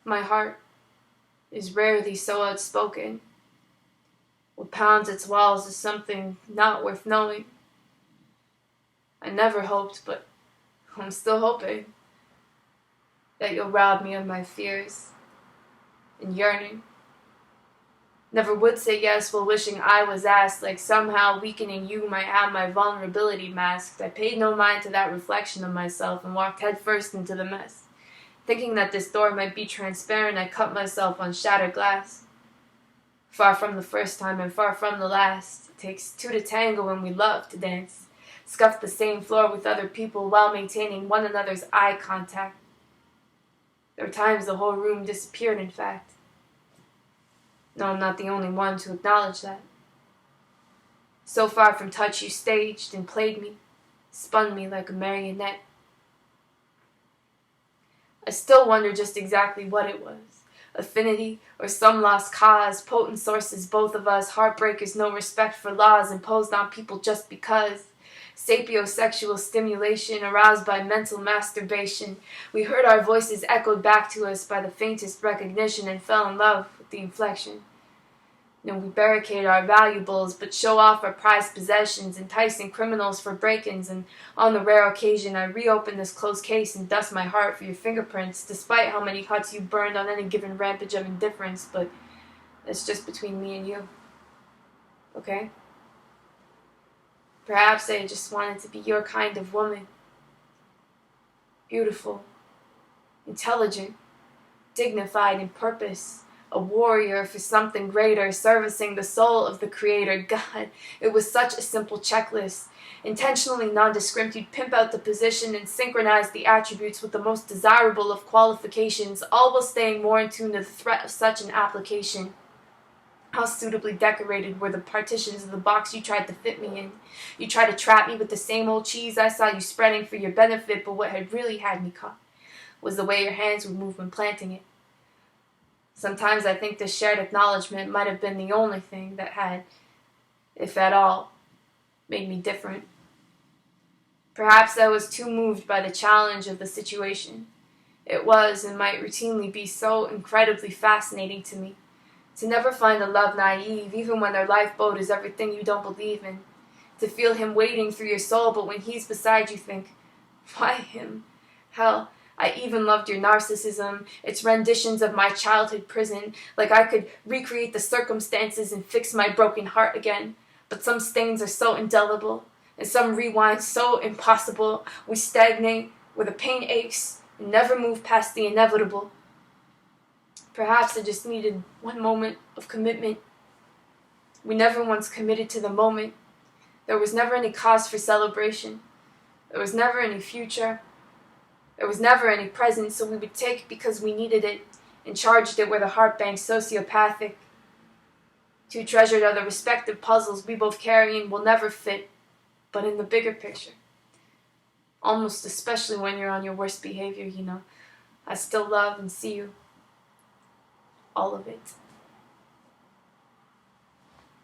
My heart is rarely so outspoken. What pounds its walls is something not worth knowing. I never hoped, but I'm still hoping, that you'll rob me of my fears and yearning. Never would say yes while wishing I was asked, like somehow weakening you might have my vulnerability masked. I paid no mind to that reflection of myself and walked headfirst into the mess. Thinking that this door might be transparent, I cut myself on shattered glass. Far from the first time and far from the last. It takes two to tango when we love to dance. Scuff the same floor with other people while maintaining one another's eye contact. There were times the whole room disappeared, in fact. No, I'm not the only one to acknowledge that. So far from touch, you staged and played me, spun me like a marionette. I still wonder just exactly what it was. Affinity or some lost cause, potent sources, both of us, heartbreakers, no respect for laws imposed on people just because. Sapiosexual stimulation aroused by mental masturbation. We heard our voices echoed back to us by the faintest recognition and fell in love with the inflection. No, we barricade our valuables, but show off our prized possessions, enticing criminals for break-ins, and on the rare occasion I reopen this closed case and dust my heart for your fingerprints, despite how many cuts you burned on any given rampage of indifference, but that's just between me and you. Okay? Perhaps I just wanted to be your kind of woman. Beautiful, intelligent, dignified in purpose, a warrior for something greater, servicing the soul of the Creator. God, it was such a simple checklist. Intentionally nondescript, you'd pimp out the position and synchronize the attributes with the most desirable of qualifications, all while staying more in tune to the threat of such an application. How suitably decorated were the partitions of the box you tried to fit me in. You tried to trap me with the same old cheese I saw you spreading for your benefit, but what had really had me caught was the way your hands would move when planting it. Sometimes I think this shared acknowledgement might have been the only thing that had, if at all, made me different. Perhaps I was too moved by the challenge of the situation. It was and might routinely be so incredibly fascinating to me. To never find a love naive, even when their lifeboat is everything you don't believe in. To feel him wading through your soul, but when he's beside you think, why him? Hell, I even loved your narcissism, its renditions of my childhood prison, like I could recreate the circumstances and fix my broken heart again. But some stains are so indelible, and some rewinds so impossible, we stagnate where the pain aches and never move past the inevitable. Perhaps I just needed one moment of commitment. We never once committed to the moment. There was never any cause for celebration. There was never any future. There was never any present, so we would take because we needed it and charged it where the heart bank's sociopathic. Too treasured are the respective puzzles we both carry and will never fit, but in the bigger picture. Almost especially when you're on your worst behavior, I still love and see you. All of it.